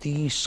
30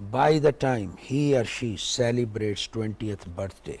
by the time he or she celebrates 20th birthday,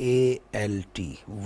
ALT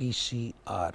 PCR,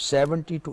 70 to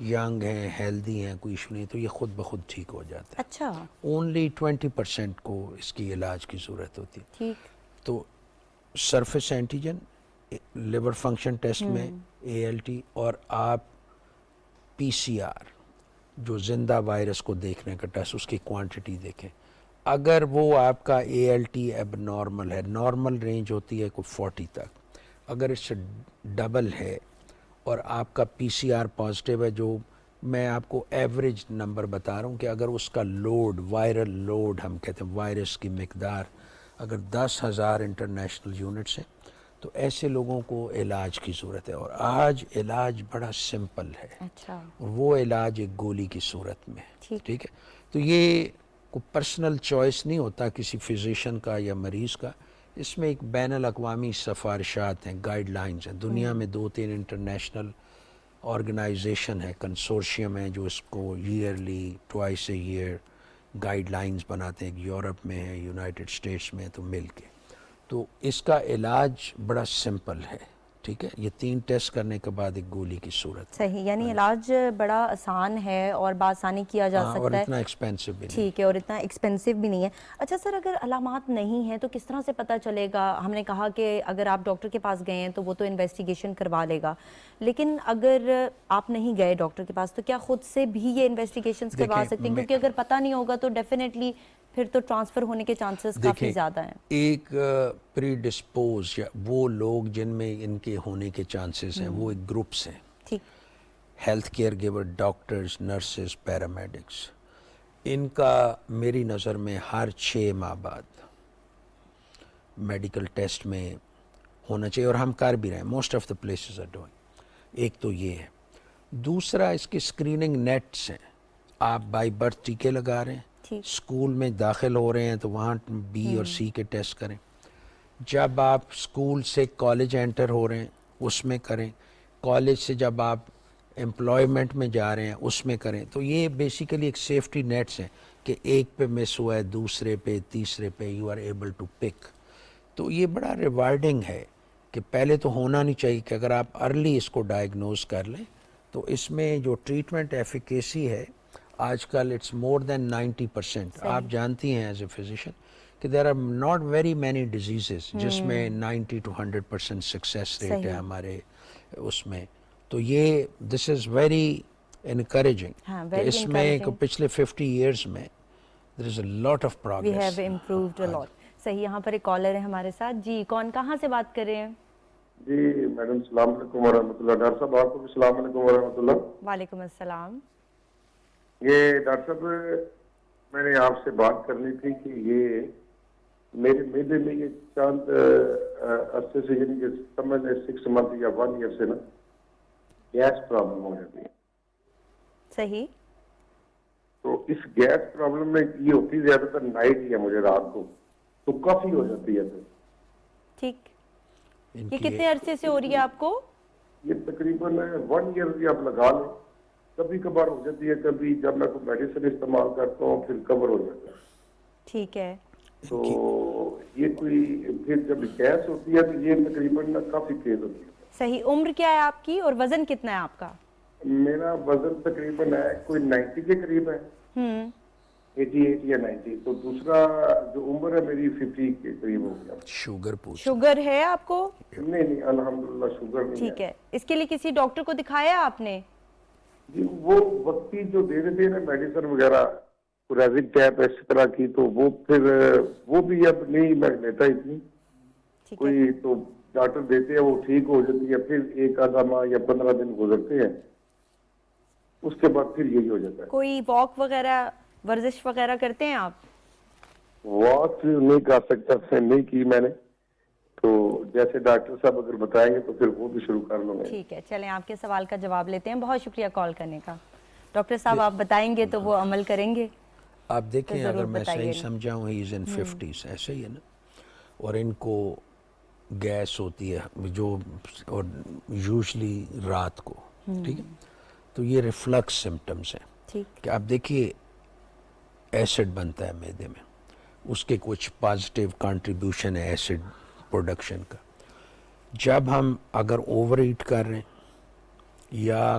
young ہیں, healthy ہیں, کوئی issue نہیں, تو یہ خود بخود ٹھیک ہو جاتا ہے. اچھا اونلی 20% کو اس کی علاج کی ضرورت ہوتی ہے. ٹھیک. تو surface antigen, liver function test میں ALT, اور آپ PCR جو زندہ وائرس کو دیکھنے کا ٹیسٹ, اس کی کوانٹٹی دیکھیں. اگر وہ آپ کا ALT اب نارمل ہے, نارمل رینج ہوتی ہے کوئی 40 تک, اگر اس سے ڈبل ہے اور آپ کا PCR پازیٹیو ہے, جو میں آپ کو ایوریج نمبر بتا رہا ہوں کہ اگر اس کا لوڈ, وائرل لوڈ ہم کہتے ہیں, وائرس کی مقدار اگر 10,000 انٹرنیشنل یونٹس ہیں, تو ایسے لوگوں کو علاج کی ضرورت ہے. اور آج علاج بڑا سمپل ہے, اچھا اور وہ علاج ایک گولی کی صورت میں. ٹھیک. ہے, تو یہ کوئی پرسنل چوائس نہیں ہوتا کسی فزیشین کا یا مریض کا. اس میں ایک بین الاقوامی سفارشات ہیں, گائیڈ لائنز ہیں. دنیا میں 2-3 انٹرنیشنل آرگنائزیشن ہے, کنسورشیم ہیں, جو اس کو early, twice a year guidelines بناتے ہیں. ایک یورپ میں ہے, یونائٹڈ اسٹیٹس میں, تو مل کے. تو اس کا علاج بڑا سمپل ہے. ٹھیک ہے, یہ 3 ٹیسٹ کرنے کے بعد ایک گولی کی صورت. صحیح, یعنی علاج بڑا آسان ہے اور بآسانی کیا جا اور سکتا ہے. اتنا ایکسپینسو بھی نہیں. ٹھیک ہے, اور اتنا ایکسپینسو بھی نہیں ہے. اچھا سر, اگر علامات نہیں ہیں تو کس طرح سے پتہ چلے گا؟ ہم نے کہا کہ اگر آپ ڈاکٹر کے پاس گئے ہیں تو وہ تو انویسٹیگیشن کروا لے گا, لیکن اگر آپ نہیں گئے ڈاکٹر کے پاس تو کیا خود سے بھی یہ انویسٹیگیشنز کروا سکتے ہیں؟ کیونکہ اگر پتہ نہیں ہوگا تو ڈیفینیٹلی پھر تو ٹرانسفر ہونے کے چانسز کافی زیادہ ہیں. ایک پری ڈسپوز, یا وہ لوگ جن میں ان کے ہونے کے چانسز ہیں, وہ ایک گروپس ہیں. ٹھیک. Health care giver, doctors, nurses, paramedics. ان کا میری نظر میں ہر 6 ماہ بعد میڈیکل ٹیسٹ میں ہونا چاہیے, اور ہم کر بھی رہے ہیں. Most of the places are doing. ایک تو یہ ہے. دوسرا, اس کی اسکریننگ نیٹس ہیں. آپ بائی برتھ ٹیکے لگا رہے ہیں, اسکول میں داخل ہو رہے ہیں تو وہاں B اور C کے ٹیسٹ کریں. جب آپ اسکول سے کالج انٹر ہو رہے ہیں اس میں کریں. کالج سے جب آپ امپلائمنٹ میں جا رہے ہیں اس میں کریں. تو یہ بیسیکلی ایک سیفٹی نیٹس ہیں کہ ایک پہ مس ہوا ہے, دوسرے پہ, تیسرے پہ you are able to pick. تو یہ بڑا ریوارڈنگ ہے کہ پہلے تو ہونا نہیں چاہیے کہ اگر آپ ارلی اس کو ڈائگنوز کر لیں تو اس میں جو ٹریٹمنٹ ایفیکیسی ہے آج کل اٹس مور دین 90%. آپ جانتی ہیں ایز اے فزیشین کہ there are not very many diseases جس میں 90 to 100% سکسیس ریٹ ہے ہمارے اس میں. تو یہ دس از ویری انکریجنگ کہ اس میں پچھلے 50 ایئرس میں there is a lot of progress. We have improved a lot. صحیح. یہاں پر ایک کالر ہے ہمارے ساتھ. جی, کون, کہاں سے بات کر رہے ہیں؟ جی میڈم, السلام علیکم ورحمۃ اللہ. ڈاکٹر صاحب آپ کو بھی السلام علیکم ورحمۃ اللہ. وعلیکم السلام. یہ ڈاکٹر صاحب, میں نے آپ سے بات کرنی تھی کہ یہ میرے میدے میں یہ چاند عرصے سے, یعنی کہ سمجھ لیں 6 month یا 1 year سے نا گیس پرابلم ہو جاتی ہے. صحیح. تو اس گیس پرابلم میں یہ ہوتی ہے زیادہ تر نائٹ یا مجھے رات کو, تو کافی ہو جاتی ہے. ٹھیک. یہ کتنے عرصے سے ہو رہی ہے آپ کو؟ یہ تقریباً 1 year بھی آپ لگا لیں. کبھی کبھار ہو جاتی ہے, کبھی جب میں کوئی میڈیسن استعمال کرتا ہوں پھر کور ہو جاتا ہے. ٹھیک ہے. تو یہ کوئی پھر جب گیس ہوتی ہے تو یہ تقریباً کافی تیز ہوتی ہے. صحیح. عمر کیا ہے آپ کی اور وزن کتنا ہے آپ کا؟ میرا وزن تقریباً ہے کوئی 90 کے قریب ہے, 88 یا 90. تو دوسرا جو عمر ہے میری 50 کے قریب ہو گیا. شوگر پوچھ. شوگر ہے آپ کو؟ نہیں, الحمدللہ شوگر نہیں ہے. ٹھیک ہے. اس کے لیے کسی ڈاکٹر کو دکھایا آپ نے؟ جی وہ وقتی جو دے دیتے ہیں نا میڈیسن وغیرہ, ریزک ٹیپ اس طرح کی, تو وہ پھر وہ بھی اب نہیں میں لیتا اتنی. کوئی تو ڈاکٹر دیتے ہیں وہ ٹھیک ہو جاتی ہے, پھر 1 ماہ یا 15 دن گزرتے ہیں, اس کے بعد پھر یہی ہو جاتا ہے. کوئی واک وغیرہ, ورزش وغیرہ کرتے ہیں آپ؟ واک نہیں کر سکتا, نہیں کی میں نے. تو جیسے ڈاکٹر صاحب اگر بتائیں گے تو پھر وہ بھی شروع کر لوں گا. ٹھیک ہے, چلیں آپ کے سوال کا جواب لیتے ہیں. بہت شکریہ کال کرنے کا. ڈاکٹر صاحب آپ بتائیں گے تو وہ عمل کریں گے. آپ دیکھیں, اگر میں صحیح سمجھاؤں ہی از ان 50s, ایسے ہی ہے نا, اور ان کو گیس ہوتی ہے جو, اور یوزلی رات کو. ٹھیک ہے, تو یہ ریفلکس سمٹمز ہیں کہ آپ دیکھیے ایسڈ بنتا ہے معدے میں, اس کے کچھ پازیٹیو کنٹریبیوشن ہے ایسڈ پروڈکشن کا. جب ہم اگر اوور ایٹ کر رہے ہیں یا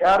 4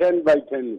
10/10।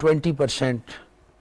20%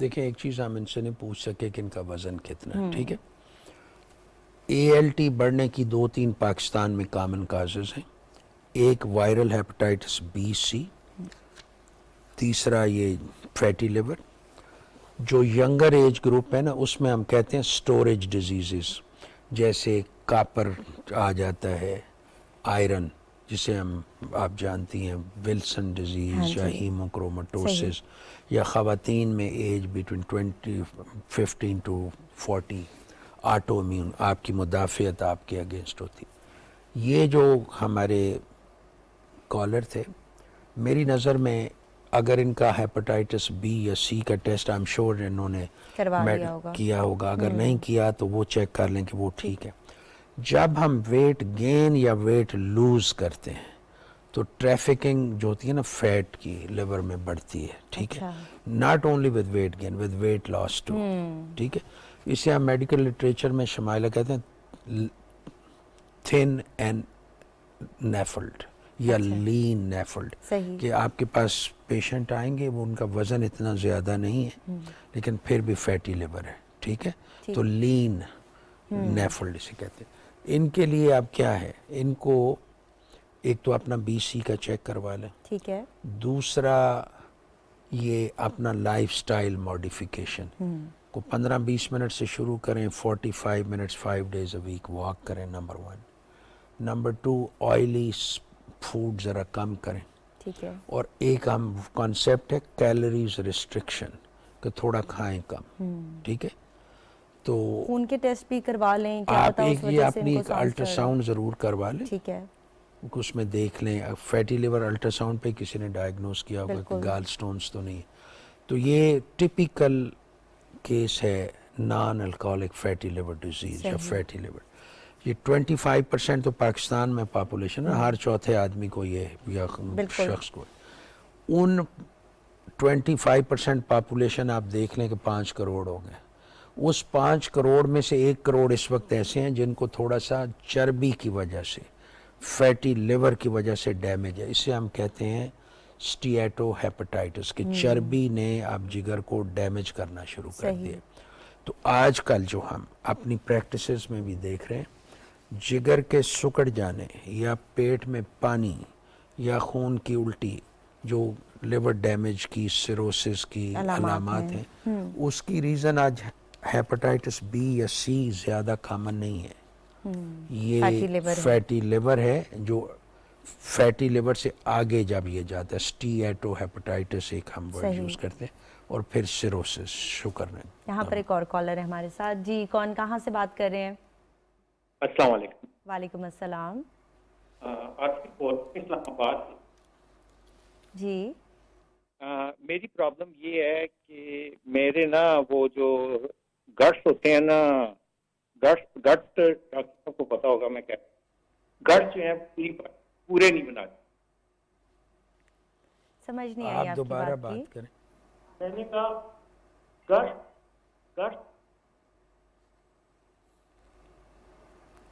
دیکھیں ایک چیز ہم ان سے نہیں پوچھ سکے کہ ان کا وزن کتنا ہے, ٹھیک ہے. ALT بڑھنے کی 2-3 پاکستان میں کامن کازز ہیں. ایک وائرل ہیپاٹائٹس B/C, تیسرا یہ فیٹی لیور. جو ینگر ایج گروپ ہے نا اس میں ہم کہتے ہیں سٹوریج ڈیزیزز, جیسے کاپر آ جاتا ہے, آئرن جسے ہم آپ جانتی ہیں ولسن ڈیزیز یا ہیموکرومٹوسس, یا خواتین میں age between 15 to 40 autoimmune, آپ کی مدافعت آپ کے اگینسٹ ہوتی. یہ جو ہمارے کالر تھے, میری نظر میں اگر ان کا ہیپاٹائٹس B یا C کا ٹیسٹ I'm sure انہوں نے کیا ہوگا, اگر نہیں کیا تو وہ چیک کر لیں کہ وہ ٹھیک ہے. جب ہم ویٹ گین یا ویٹ لوز کرتے ہیں تو ٹریفکنگ جو ہوتی ہے نا فیٹ کی لیور میں بڑھتی ہے, ٹھیک ہے, not only with weight gain, with weight loss too, ٹھیک ہے. اسے ہم میڈیکل لٹریچر میں شمائلہ کہتے ہیں تھن اینڈ نیفلڈ یا لین نیفلڈ, کہ آپ کے پاس پیشنٹ آئیں گے وہ ان کا وزن اتنا زیادہ نہیں ہے لیکن پھر بھی فیٹی لیور ہے, ٹھیک ہے, تو لین نیفلڈ اسے کہتے ہیں. ان کے لیے اب کیا ہے, ان کو ایک تو اپنا B/C کا چیک کروا لیں, ٹھیک ہے, دوسرا یہ اپنا لائف سٹائل ماڈیفیکیشن کو 15-20 منٹ سے شروع کریں, 45 minutes 5 days a week walk کریں, نمبر 1. نمبر 2 آئلی فوڈ ذرا کم کریں, ٹھیک ہے, اور ایک ہم کانسیپٹ ہے کیلوریز ریسٹرکشن, کہ تھوڑا کھائیں کم, ٹھیک ہے. تو خون کے ٹیسٹ بھی کروا لیں, کیا آپ پتا اس ایک یہ وجہ سے اپنی ان ایک کو الٹرا ساؤنڈ ضرور کروا لیں, ٹھیک ہے, اس میں دیکھ لیں. فیٹی لیور الٹرا ساؤنڈ پہ کسی نے ڈائگنوز کیا ہوگا کہ گال سٹونز تو نہیں. تو یہ ٹپیکل کیس ہے non alcoholic fatty liver disease یا فیٹی لیور. یہ 25% تو پاکستان میں پاپولیشن ہے, ہر چوتھے آدمی کو یہ یا شخص کو. ان 25% پاپولیشن آپ دیکھ لیں کہ 5 کروڑ ہو گئے. اس 5 کروڑ میں سے 1 کروڑ اس وقت ایسے ہیں جن کو تھوڑا سا چربی کی وجہ سے, فیٹی لیور کی وجہ سے ڈیمیج ہے. اسے ہم کہتے ہیں سٹیاٹو ہیپاٹائٹس, کہ چربی نے اب جگر کو ڈیمیج کرنا شروع کر دیا. تو آج کل جو ہم اپنی پریکٹسز میں بھی دیکھ رہے ہیں, جگر کے سکڑ جانے یا پیٹ میں پانی یا خون کی الٹی, جو لیور ڈیمیج کی سیروسس کی علامات ہیں, اس کی ریزن آج ہیپاٹائٹس B یا C زیادہ کامن نہیں ہے. یہ فیٹی لیور ہے, جو فیٹی لیور سے آگے جب یہ جاتا ہے سٹیاٹو ہیپاٹائٹس ایک ہم ورڈ یوز کرتے ہیں, اور پھر سیروسس. شکر نہیں. یہاں پر ایک اور کالر ہے ہمارے ساتھ. جی, کون کہاں سے بات کر رہے ہیں؟ السلام علیکم. وعلیکم السلام. آپ کی پوسٹ اسلام آباد. جی, میری پرابلم یہ ہے کہ میرے نا وہ جو گٹس ہوتے ہیں نا, گٹ ڈاکٹر کو پتا ہوگا میں کیا, گٹ جو ہیں پورے نہیں بناتے. سمجھ نہیں آئی آپ دوبارہ بات کریں. میں نے کہا گٹ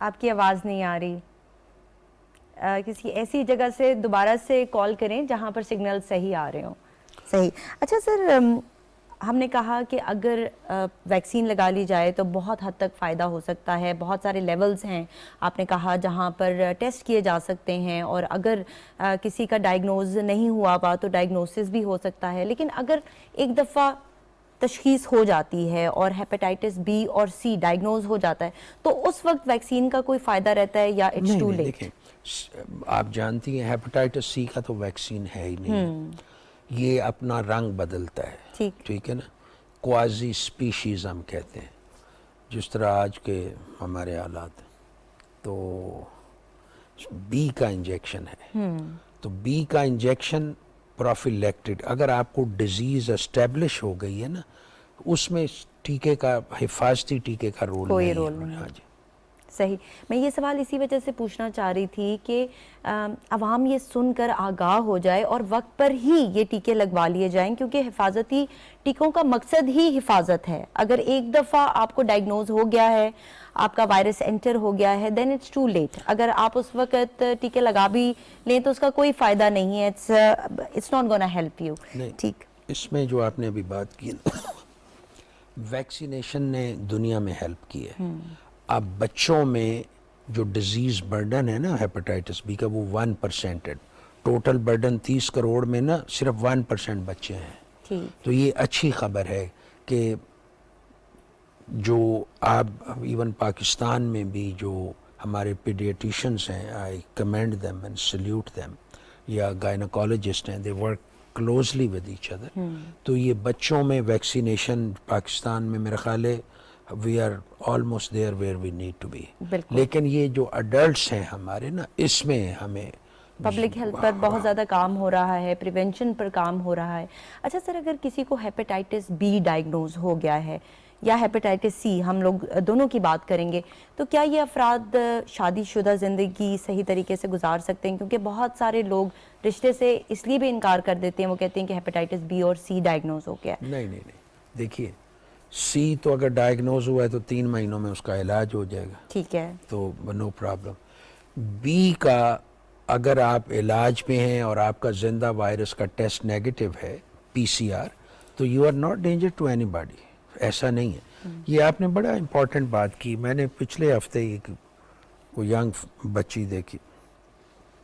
آپ کی آواز نہیں آ رہی. کسی ایسی جگہ سے دوبارہ سے کال کریں جہاں پر سگنل صحیح آ رہے ہوں. صحیح. اچھا سر, ہم نے کہا کہ اگر ویکسین لگا لی جائے تو بہت حد تک فائدہ ہو سکتا ہے. بہت سارے لیولز ہیں آپ نے کہا جہاں پر ٹیسٹ کیے جا سکتے ہیں, اور اگر کسی کا ڈائگنوز نہیں ہوا ہوا تو ڈائگنوسس بھی ہو سکتا ہے. لیکن اگر ایک دفعہ تشخیص ہو جاتی ہے اور ہیپاٹائٹس B اور C ڈائگنوز ہو جاتا ہے تو اس وقت ویکسین کا کوئی فائدہ رہتا ہے یا اٹس ٹو لیٹ؟ دیکھیں, آپ جانتی ہیں ہیپاٹائٹس C کا تو ویکسین ہے ہی نہیں. یہ اپنا رنگ بدلتا ہے, ٹھیک ہے نا, کوازی اسپیشیز ہم کہتے ہیں, جس طرح آج کے ہمارے حالات. تو B کا انجیکشن ہے, تو B کا انجیکشن پروفیلیکٹڈ, اگر آپ کو ڈیزیز اسٹیبلش ہو گئی ہے نا, اس میں ٹیکے کا, حفاظتی ٹیکے کا رول کوئی رول نہیں ہے. نہیں. ہاں جی, صحیح. میں یہ سوال اسی وجہ سے پوچھنا چاہ رہی تھی کہ عوام یہ سن کر آگاہ ہو جائے اور وقت پر ہی یہ ٹیکے لگوا لیے جائیں, کیونکہ حفاظتی ٹیکوں کا مقصد ہی حفاظت ہے. اگر ایک دفعہ آپ کو ڈائگنوز ہو گیا ہے, آپ کا وائرس انٹر ہو گیا ہے, دین اٹس ٹو لیٹ. اگر آپ اس وقت ٹیکے لگا بھی لیں تو اس کا کوئی فائدہ نہیں ہے. It's not gonna help you. نہیں, ٹھیک. اس میں جو آپ نے ابھی بات کی ویکسینیشن نے دنیا میں ہیلپ کی ہے. اب بچوں میں جو ڈیزیز برڈن ہے نا ہیپاٹائٹس بی کا وہ 1% ہے. ٹوٹل برڈن 30 کروڑ میں نا صرف 1% بچے ہیں. ٹھیک. تو یہ اچھی خبر ہے کہ جو آپ ایون پاکستان میں بھی جو ہمارے پیڈیٹیشنس ہیں, I commend them and salute them, یا گائنیکالوجسٹ ہیں, they work closely with each other. تو یہ بچوں میں ویکسینیشن پاکستان میں میرا خیال ہے we are almost there where we need to be. لیکن یہ جو اڈلٹس ہیں ہمارے نا, اس میں ہمیں پبلک ہیلتھ پر بہت زیادہ کام ہو رہا ہے, پریونشن پر کام ہو رہا ہے. اچھا سر, اگر کسی کو ہیپاٹائٹس بی ڈائگنوز ہو گیا ہے یا ہیپاٹائٹس سی, ہم لوگ دونوں کی بات کریں گے, تو کیا یہ افراد شادی شدہ زندگی صحیح طریقے سے گزار سکتے ہیں؟ کیونکہ بہت سارے لوگ رشتے سے اس لیے بھی انکار کر دیتے ہیں, وہ کہتے ہیں کہ ہیپاٹائٹس بی اور سی ڈائگنوز ہو گیا ہے. نہیں, دیکھیے سی تو اگر ڈائگنوز ہوا ہے تو 3 مہینوں میں اس کا علاج ہو جائے گا. ٹھیک ہے. تو نو پرابلم. بی کا اگر آپ علاج پہ ہیں اور آپ کا زندہ وائرس کا ٹیسٹ نیگیٹو ہے PCR, تو you are not danger to anybody. ایسا نہیں ہے. یہ آپ نے بڑا امپورٹنٹ بات کی. میں نے پچھلے ہفتے ایک کوئی ینگ بچی دیکھی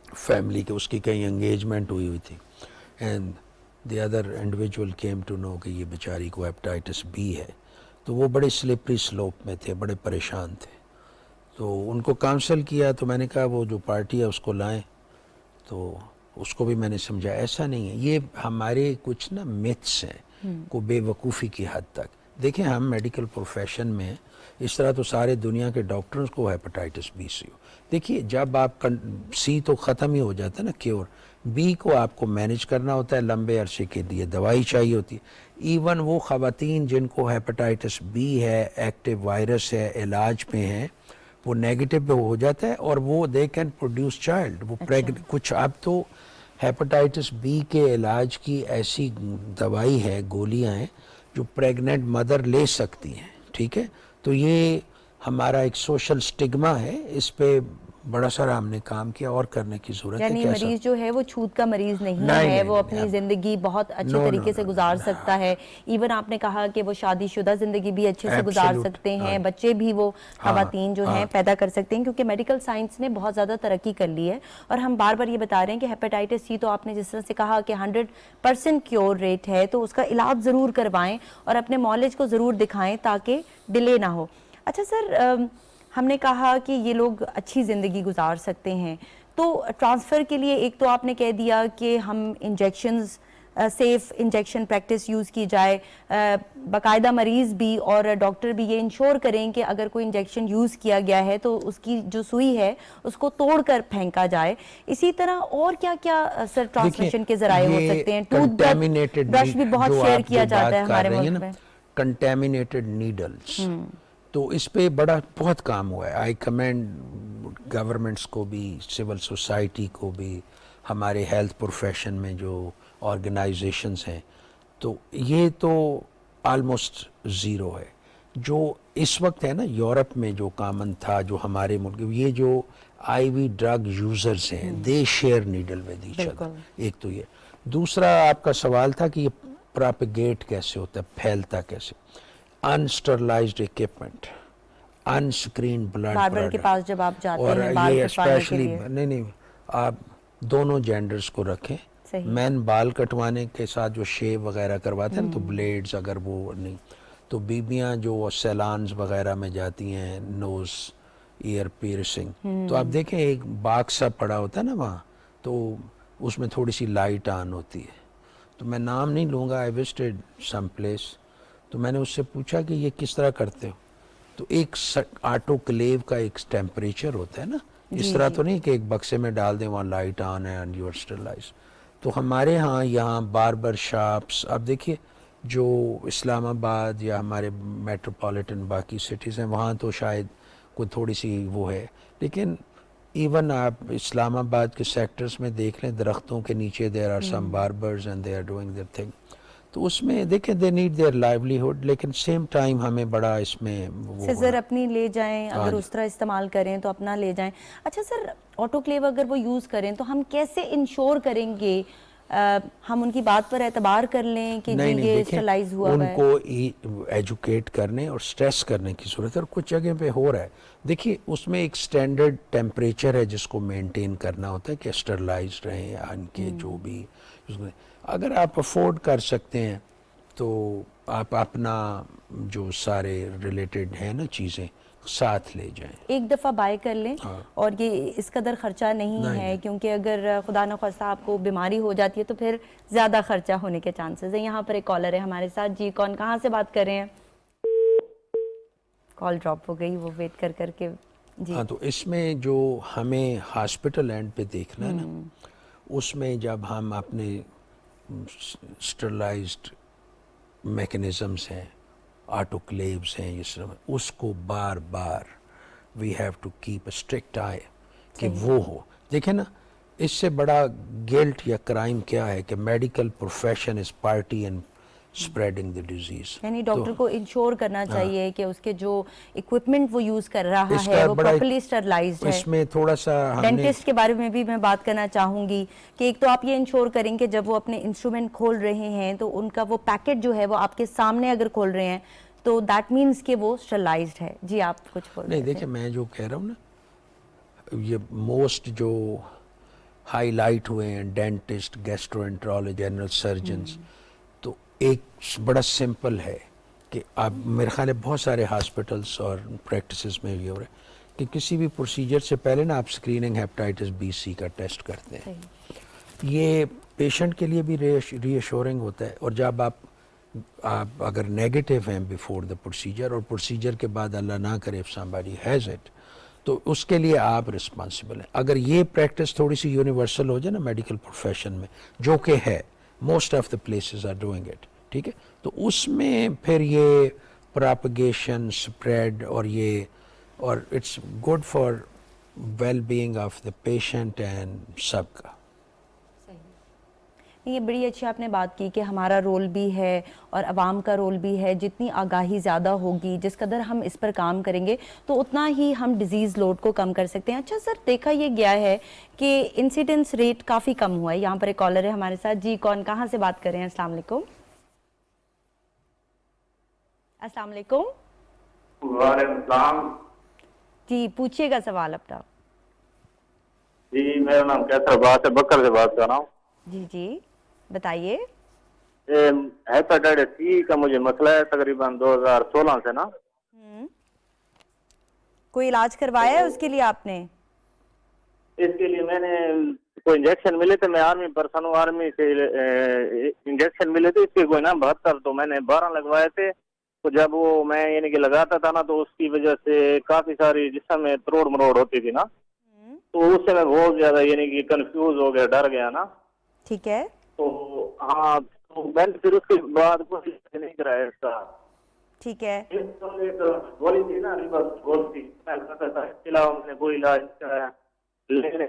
فیملی کے, اس کی کہیں انگیجمنٹ ہوئی تھی, and the other individual came to know کہ یہ بیچاری کو ہیپاٹائٹس بی ہے. تو وہ بڑے سلپری سلوپ میں تھے, بڑے پریشان تھے. تو ان کو کاؤنسل کیا, تو میں نے کہا وہ جو پارٹی ہے اس کو لائیں. تو اس کو بھی میں نے سمجھا ایسا نہیں ہے. یہ ہمارے کچھ نا میتھس ہیں کو بے وقوفی کی حد تک. دیکھیں ہم میڈیکل پروفیشن میں اس طرح تو سارے دنیا کے ڈاکٹرز کو ہیپاٹائٹس بی سی ہو. دیکھیے جب آپ سی تو ختم ہی ہو جاتا ہے نا, کیور. بی کو آپ کو مینیج کرنا ہوتا ہے, لمبے عرصے کے لیے دوائی چاہیے ہوتی ہے. ایون وہ خواتین جن کو ہیپاٹائٹس بی ہے, ایکٹیو وائرس ہے, علاج پہ ہیں, وہ نیگیٹو پہ ہو جاتا ہے اور وہ دے کین پروڈیوس چائلڈ. وہ کچھ اب تو ہیپاٹائٹس بی کے علاج کی ایسی دوائی ہے, گولیاں ہیں جو پریگننٹ مدر لے سکتی ہیں. ٹھیک ہے. تو یہ ہمارا ایک سوشل سٹگما ہے, اس پہ بڑا سارا ہم نے کام کیا اور کرنے کی ضرورت ہے. یعنی مریض جو ہے وہ چھوت کا مریض نہیں ہے, وہ اپنی زندگی بہت اچھے طریقے سے گزار سکتا ہے. ایون آپ نے کہا کہ وہ شادی شدہ زندگی بھی اچھے سے گزار سکتے ہیں, بچے بھی وہ خواتین جو ہیں پیدا کر سکتے ہیں, کیونکہ میڈیکل سائنس نے بہت زیادہ ترقی کر لی ہے. اور ہم بار بار یہ بتا رہے ہیں کہ ہیپاٹائٹس سی تو آپ نے جس طرح سے کہا کہ 100% کیور ریٹ ہے, تو اس کا علاج ضرور کروائیں اور اپنے معالج کو ضرور دکھائیں تاکہ ڈیلے نہ ہو. اچھا سر, ہم نے کہا کہ یہ لوگ اچھی زندگی گزار سکتے ہیں, تو ٹرانسفر کے لیے ایک تو آپ نے کہہ دیا کہ ہم injections, safe injection practice use کی جائے, باقاعدہ مریض بھی اور ڈاکٹر بھی یہ انشور کریں کہ اگر کوئی انجیکشن یوز کیا گیا ہے تو اس کی جو سوئی ہے اس کو توڑ کر پھینکا جائے. اسی طرح اور کیا کیا سر ٹرانسمیشن کے ذرائع ہو سکتے ہیں؟ ٹوتھ برش بھی بہت شیئر کیا جاتا ہے ہمارے ملک میں. کنٹامینیٹڈ نیڈلز, تو اس پہ بہت کام ہوا ہے. آئی کمینڈ گورنمنٹس کو بھی, سول سوسائٹی کو بھی, ہمارے ہیلتھ پروفیشن میں جو آرگنائزیشنز ہیں. تو یہ تو آلموسٹ زیرو ہے. جو اس وقت ہے نا یورپ میں جو کامن تھا, جو ہمارے ملک, یہ جو آئی وی ڈرگ یوزرز ہیں, they share needle with each other. ایک تو یہ. دوسرا آپ کا سوال تھا کہ یہ پراپیگیٹ کیسے ہوتا ہے, پھیلتا کیسے. انسٹرلائزڈ اکوپمنٹ, انسکرین بلڈ باربر کے پاس جب آپ جاتے ہیں اور بال یہ کٹوانے کے اسپیشلی لیے, نہیں آپ دونوں جینڈرز کو رکھیں. مین بال کٹوانے کے ساتھ جو شیو وغیرہ کرواتے ہیں نا, تو بلیڈز اگر وہ نہیں, تو بیبیاں جو سیلانز وغیرہ میں جاتی ہیں, نوز ایئر پیئرسنگ, تو آپ دیکھیں ایک باکس سا پڑا ہوتا ہے نا وہاں, تو اس میں تھوڑی سی لائٹ آن ہوتی ہے. تو میں نام نہیں لوں گا, آئی وزٹڈ سم پلیس, تو میں نے اس سے پوچھا کہ یہ کس طرح کرتے ہو. تو ایک آٹو کلیو کا ایک ٹیمپریچر ہوتا ہے نا, اس طرح تو نہیں کہ ایک بکسے میں ڈال دیں وہاں لائٹ آن ہے اینڈ یو آر اسٹرلائز. تو ہمارے ہاں یہاں باربر شاپس, اب دیکھیے جو اسلام آباد یا ہمارے میٹروپولیٹن باقی سٹیز ہیں وہاں تو شاید کوئی تھوڑی سی وہ ہے, لیکن ایون آپ اسلام آباد کے سیکٹرز میں دیکھ لیں, درختوں کے نیچے there are some barbers and they are doing their thing. تو اس میں دیکھیں دے نیڈ دیئر لائیولیہڈ, لیکن سیم ٹائم ہمیں بڑا اس میں سیزر اپنی لے جائیں, اگر اس طرح استعمال کریں تو اپنا لے جائیں. اچھا سر, آٹو کلیو اگر وہ یوز کریں تو ہم کیسے انشور کریں گے ہم ان کی بات پر اعتبار کر لیں کہ نہیں جی نہیں یہ دیکھیں اسٹرلائز ہوا ان ہوا ہے؟ کو ایجوکیٹ کرنے اور سٹریس کرنے کی ضرورت ہے، اور کچھ جگہ پہ ہو رہا ہے. دیکھیے اس میں ایک سٹینڈرڈ ٹیمپریچر ہے جس کو مینٹین کرنا ہوتا ہے کہ اسٹرلائزڈ رہیں ان کے جو بھی. اگر آپ افورڈ کر سکتے ہیں تو آپ اپنا جو سارے ریلیٹڈ ہیں نا چیزیں ساتھ لے جائیں. ایک دفعہ بائی کر لیں ہاں. اور یہ اس قدر خرچہ نہیں ہے، کیونکہ اگر خدا نخواستہ آپ کو بیماری ہو جاتی ہے تو پھر زیادہ خرچہ ہونے کے چانسز ہیں. یہاں پر ایک کالر ہے ہمارے ساتھ. جی کون کہاں سے بات کر رہے ہیں؟ کال ڈراپ ہو گئی، وہ ویٹ کر کر کے. جی ہاں تو اس میں جو ہمیں ہاسپٹل اینڈ پہ دیکھنا ہے نا، اس میں جب ہم اپنے اسٹرلائزڈ میکنزمز ہیں، آٹوکلیوز ہیں، اس کو بار بار we have to keep a strict eye کہ وہ ہو. دیکھیں نا اس سے بڑا گلٹ یا کرائم کیا ہے کہ medical profession is party in spreading the disease. یعنی ڈاکٹر کو انشور کرنا چاہیے کہ اس کے جو اکوپمنٹ وہ یوز کر رہا اس ہے کا وہ بڑا پراپرلی اسٹرلائزڈ ہے. اس میں تھوڑا سا ہم نے ڈینٹسٹ کے بارے میں بھی میں بات کرنا چاہوں گی کہ ایک تو آپ یہ انشور کریں کہ جب وہ اپنے انسٹرومنٹ کھول رہے ہیں تو ان کا وہ پیکٹ جو ہے وہ آپ کے سامنے اگر کھول رہے ہیں تو دیٹ مینس کہ وہ اسٹرلائزڈ ہے. جی آپ کچھ بول رہے نہیں تھے. دیکھیں میں جو کہہ رہا ہوں نا، یہ موسٹ جو ہائی لائٹ ہوئے ہیں ڈینٹسٹ، گیسٹرو جنرل سرجنز، تو ایک بڑا سمپل ہے کہ آپ میرے خیال ہے بہت سارے ہاسپٹلس اور پریکٹسز میں یہ ہو رہا ہے کہ کسی بھی پروسیجر سے پہلے نا آپ اسکریننگ ہیپاٹائٹس بی سی کا ٹیسٹ کرتے ہیں. یہ پیشنٹ کے لیے بھی ری ایشورنگ ہوتا ہے، اور جب آپ اگر نیگیٹو ہیں بیفور دا پروسیجر اور پروسیجر کے بعد اللہ نہ کرے if somebody has it تو اس کے لیے آپ رسپانسبل ہیں. اگر یہ پریکٹس تھوڑی سی یونیورسل ہو جائے نا میڈیکل پروفیشن میں، جو کہ ہے most of the places are doing it, ٹھیک ہے، تو اس میں پھر یہ پراپگیشن اسپریڈ اور it's good for well being of the patient and سب کا. یہ بڑی اچھی آپ نے بات کی کہ ہمارا رول بھی ہے اور عوام کا رول بھی ہے. جتنی آگاہی زیادہ ہوگی، جس قدر ہم اس پر کام کریں گے تو اتنا ہی ہم ڈیزیز لوڈ کو کم کر سکتے ہیں. اچھا سر، دیکھا یہ گیا ہے کہ انسیڈنس ریٹ کافی کم ہوا ہے. یہاں پر ایک کالر ہے ہمارے ساتھ. جی کون کہاں سے بات کر رہے ہیں؟ السلام علیکم. السلام علیکم. وعلیکم السلام. جی پوچھیے گا سوال اپنا. جی میرا نام کیسر بات ہے، بکر سے بات کر رہا ہوں. جی جی بتائیے. ہیپاٹائٹس سی کا مجھے مسئلہ ہے تقریباً 2016 سے نا. کوئی علاج کروایا ہے اس کے لیے آپ نے؟ اس کے لیے میں نے کوئی انجیکشن ملے تھے، میں آرمی پرسن ہوں، آرمی سے انجیکشن ملے تھے اس کے کوئی نا 72 تو میں نے 12 لگوائے تھے. تو جب وہ میں یعنی کہ لگاتا تھا نا تو اس کی وجہ سے کافی ساری جسم میں تروڑ مروڑ ہوتی تھی نا، تو اس سے میں بہت زیادہ یعنی کہ کنفیوز ہو گیا، ڈر گیا نا. ٹھیک ہے. تو ہاں تو میں نے پھر اس کے بعد کوئی نہیں کرایا اس کا. ٹھیک ہے. گولی تھی نا گول تھی، میں نے کوئی علاج کرایا لیکن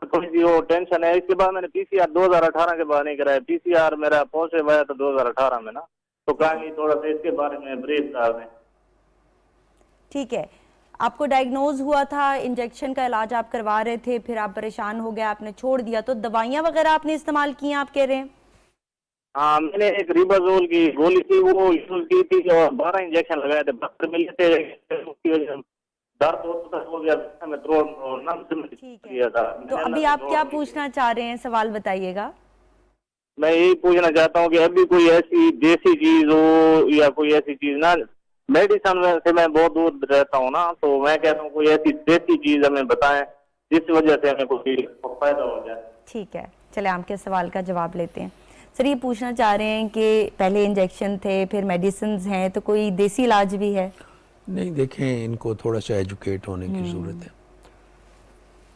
تھوڑی سی وہ ٹینشن ہے. اس کے بعد میں نے پی سی آر 2018 کے بعد نہیں کرایا. پی سی آر میرا پازیٹیو آیا تھا 2018 میں نا، تو کہیں تھوڑا سا اس کے بارے میں بریف کر دیں. ٹھیک ہے. آپ کو ڈائیگنوز ہوا تھا، انجیکشن کا علاج آپ کروا رہے تھے، پھر آپ پریشان ہو گئے، آپ نے چھوڑ دیا، تو دوائیاں وغیرہ آپ نے استعمال کی ہیں آپ کہہ رہے ہیں؟ ہاں میں نے ایک ریبازول کی گولی تھی وہ یوز کی تھی اور 12 انجیکشن لگائے تھے. 12 ملے تھے، اس کی وجہ سے درد ہو گیا میں ٹھیک ہے. تو ابھی آپ کیا پوچھنا چاہ رہے ہیں؟ سوال بتائیے گا. میں یہی پوچھنا چاہتا ہوں کہ ابھی کوئی ایسی دیسی چیز ہو یا کوئی ایسی چیز نا، میڈیسن سے میں بہت دور رہتا ہوں نا، تو میں کہتا ہوں کوئی ایسی دیسی چیز ہمیں بتائیں جس وجہ سے ہمیں کوئی فائدہ ہو جائے. ٹھیک ہے، چلے آپ کے سوال کا جواب لیتے ہیں. سر یہ پوچھنا چاہ رہے ہیں کہ پہلے انجیکشن تھے، پھر میڈیسنز ہیں، تو کوئی دیسی علاج بھی ہے؟ نہیں دیکھیں ان کو تھوڑا سا ایجوکیٹ ہونے کی ضرورت ہے.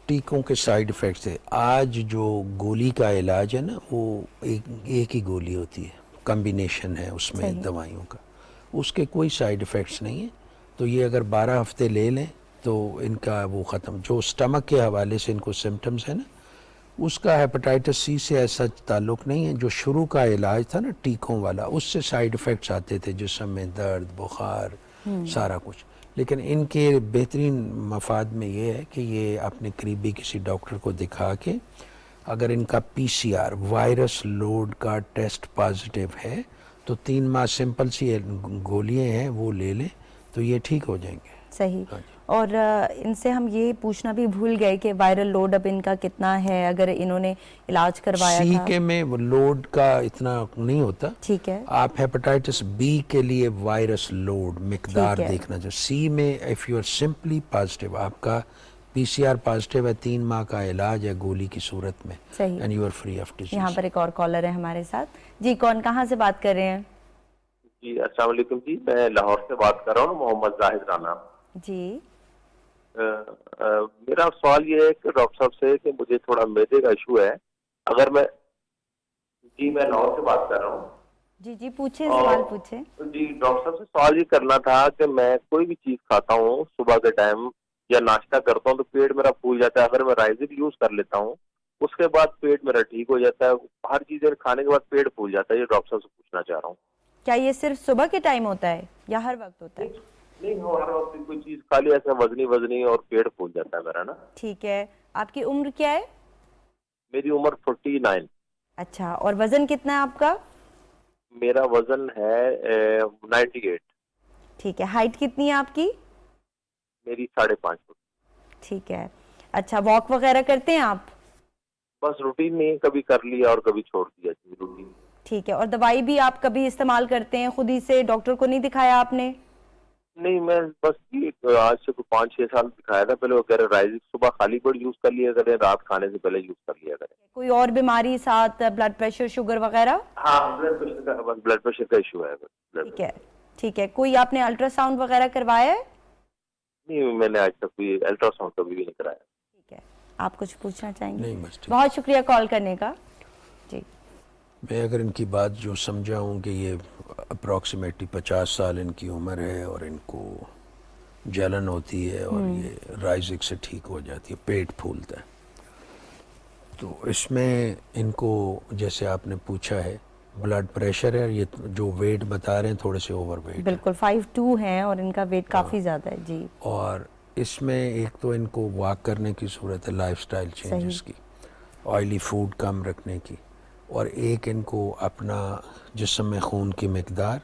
ٹیکوں کے سائیڈ ایفیکٹس ہے. آج جو گولی کا علاج ہے نا وہ ایک ہی گولی ہوتی ہے، کمبینیشن ہے اس میں دوائیوں کا، اس کے کوئی سائیڈ ایفیکٹس نہیں ہیں. تو یہ اگر 12 ہفتے لے لیں تو ان کا وہ ختم. جو سٹمک کے حوالے سے ان کو سمٹمز ہیں نا، اس کا ہیپاٹائٹس سی سے ایسا تعلق نہیں ہے. جو شروع کا علاج تھا نا ٹیکوں والا، اس سے سائیڈ ایفیکٹس آتے تھے، جسم میں درد، بخار، سارا کچھ. لیکن ان کے بہترین مفاد میں یہ ہے کہ یہ اپنے قریبی کسی ڈاکٹر کو دکھا کے اگر ان کا PCR وائرس لوڈ کا ٹیسٹ پازیٹیو ہے تو 3 ماہ سمپل سی گولیاں ہیں وہ لے لیں تو یہ ٹھیک ہو جائیں گے. صحیح. اور ان سے ہم یہ پوچھنا بھی بھول گئے کہ وائرل لوڈ اب ان کا کتنا ہے اگر انہوں نے علاج کروایا تھا. سی کے میں لوڈ کا اتنا نہیں ہوتا. ٹھیک ہے. آپ ہیپاٹائٹس بی کے لیے وائرس لوڈ مقدار دیکھنا چاہیے. سی میں if you are simply positive, آپ کا PCR پازیٹیو ہے, 3 ماہ کا علاج ہے گولی کی صورت میں, and you are free of disease. یہاں پر ایک اور کالر ہے ہمارے ساتھ. جی کون کہاں سے بات کر رہے ہیں؟ جی السلام علیکم جی, میں لاہور سے بات کر رہا ہوں, محمد زاہد رانا. جی میرا سوال یہ ہے کہ ڈاکٹر صاحب سے کہ مجھے تھوڑا معدے کا ایشو ہے. اگر میں میں لاہور سے بات کر رہا ہوں. جی پوچھیں, سوال پوچھیں. جی ڈاکٹر صاحب سے سوال یہ کرنا تھا کہ میں کوئی بھی چیز کھاتا ہوں صبح کے ٹائم یا ناشتہ کرتا ہوں تو پیٹ میرا پھول جاتا ہے. اگر میں رائزک یوز کر لیتا ہوں اس کے بعد پیٹ میرا ٹھیک ہو جاتا ہے. ہر چیز کھانے کے بعد پیٹ پھول جاتا ہے. یہ ڈاکٹر صاحب سے پوچھنا چاہ رہا ہوں, کیا یہ صرف صبح کے ٹائم ہوتا ہے یا ہر وقت ہوتا ہے؟ نہیں ہر وقت کوئی چیز کھا لی ایسا وزنی اور پیٹ پھول جاتا ہے میرا نا. ٹھیک ہے. آپ کی عمر کیا ہے؟ میری عمر 49. اچھا, اور وزن کتنا ہے آپ کا؟ میرا وزن ہے 98. ٹھیک ہے. ہائٹ کتنی ہے آپ کی؟ میری 5.5 فٹ. ٹھیک ہے. اچھا, واک وغیرہ کرتے ہیں آپ؟ بس روٹین نہیں, کبھی کر لیا اور کبھی چھوڑ دیا روٹین. ٹھیک ہے. اور دوائی بھی آپ کبھی استعمال کرتے ہیں خود ہی سے, ڈاکٹر کو نہیں دکھایا آپ نے؟ نہیں, میں بس آج سے 5-6 سال دکھایا تھا. پہلے وہ کہہ رہے رائزک صبح خالی پیٹ یوز کر لیا کریں, رات کھانے سے پہلے یوز کر لیا کریں. کوئی اور بیماری ساتھ, بلڈ پریشر, شوگر وغیرہ؟ ہاں بلڈ پریشر کا ایشو ہے. ٹھیک ہے. ٹھیک ہے. کوئی آپ نے الٹرا ساؤنڈ وغیرہ کروایا ہے؟ نہیں, میں نے آج تک کوئی الٹرا ساؤنڈ کبھی بھی نہیں کرایا. ٹھیک ہے. آپ کچھ پوچھنا چاہیں گے؟ نہیں, بس بہت شکریہ کال کرنے کا. جی میں اگر ان کی بات جو سمجھا ہوں کہ یہ اپروکسیمیٹلی 50 سال ان کی عمر ہے اور ان کو جلن ہوتی ہے اور یہ رائزک سے ٹھیک ہو جاتی ہے, پیٹ پھولتا ہے, تو اس میں ان کو جیسے آپ نے پوچھا ہے بلڈ پریشر ہے, یہ جو ویٹ بتا رہے ہیں تھوڑے سے اوور ویٹ, بالکل 5'2" ہیں اور ان کا ویٹ کافی زیادہ ہے. جی, اور اس میں ایک تو ان کو واک کرنے کی صورت ہے, لائف سٹائل چینجز کی, آئلی فوڈ کم رکھنے کی, اور ایک ان کو اپنا جسم میں خون کی مقدار,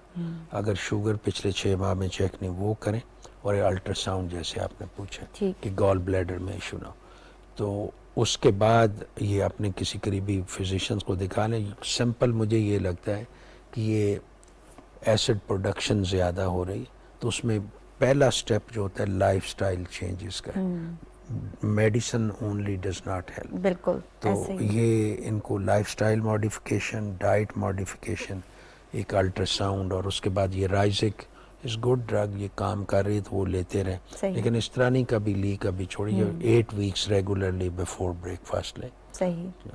اگر شوگر پچھلے 6 ماہ میں چیک نہیں وہ کریں, اور الٹرا ساؤنڈ جیسے آپ نے پوچھا کہ گال بلیڈر میں ایشو نہ ہو, تو اس کے بعد یہ اپنے کسی قریبی فزیشنز کو دکھا لیں. سمپل مجھے یہ لگتا ہے کہ یہ ایسڈ پروڈکشن زیادہ ہو رہی, تو اس میں پہلا سٹیپ جو ہوتا ہے لائف سٹائل چینجز کا, medicine only does not help. بالکل. تو یہ ان کو life style modification, diet modification, ایک الٹرا ساؤنڈ, اور اس کے بعد یہ رائزک از گڈ ڈرگ, یہ کام کر رہی تو وہ لیتے رہیں, لیکن اس طرح نہیں کبھی لی کبھی چھوڑی. 8 ویکس ریگولرلی بیفور بریک فاسٹ لیں. صحیح.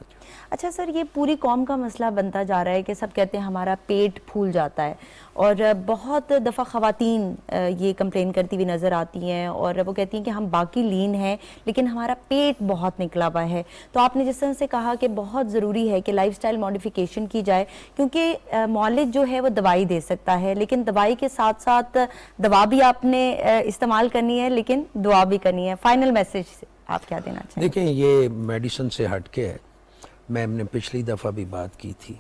اچھا سر, یہ پوری قوم کا مسئلہ بنتا جا رہا ہے کہ سب کہتے ہیں ہمارا پیٹ پھول جاتا ہے, اور بہت دفعہ خواتین یہ کمپلین کرتی ہوئی نظر آتی ہیں اور وہ کہتی ہیں کہ ہم باقی لین ہیں لیکن ہمارا پیٹ بہت نکلا ہوا ہے. تو آپ نے جس طرح سے کہا کہ بہت ضروری ہے کہ لائف سٹائل ماڈیفیکیشن کی جائے, کیونکہ معالج جو ہے وہ دوائی دے سکتا ہے, لیکن دوائی کے ساتھ ساتھ دوا بھی آپ نے استعمال کرنی ہے لیکن دعا بھی کرنی ہے. فائنل میسج آپ کیا دینا چاہیں؟ دیکھیں, یہ میڈیسن سے ہٹ کے ہے. میں نے پچھلی دفعہ بھی بات کی تھی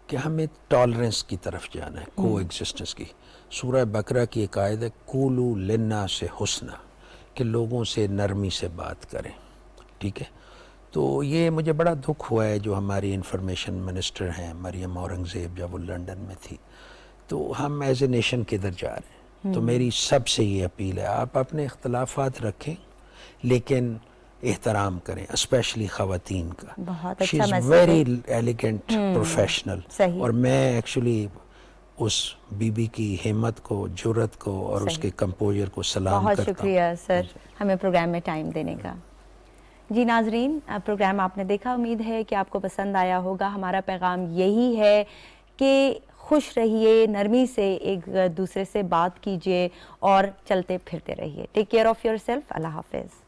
کہ ہمیں ٹالرنس کی طرف جانا ہے, کو ایگزسٹنس کی. سورہ بقرہ کی ایک آیت ہے, قولوا للناس حسنا, کہ لوگوں سے نرمی سے بات کریں. ٹھیک ہے, تو یہ مجھے بڑا دکھ ہوا ہے جو ہماری انفارمیشن منسٹر ہیں مریم اورنگزیب, جب وہ لنڈن میں تھی, تو ہم ایز اے نیشن کدھر جا رہے ہیں. تو میری سب سے یہ اپیل ہے, آپ اپنے اختلافات رکھیں لیکن احترام کریں, اسپیشلی خواتین کا. بہت شی اچھا از میسج ہے. ویری ایلیگنٹ پروفیشنل, اور میں ایکچولی اس بی بی کی ہمت کو, جرت کو اور اس کے کمپوزر کو سلام کرتا ہوں. بہت شکریہ سر ہمیں پروگرام میں ٹائم دینے کا. جی ناظرین, پروگرام آپ نے دیکھا, امید ہے کہ آپ کو پسند آیا ہوگا. ہمارا پیغام یہی ہے کہ خوش رہیے, نرمی سے ایک دوسرے سے بات کیجیے اور چلتے پھرتے رہیے. Take care of yourself. Allah حافظ.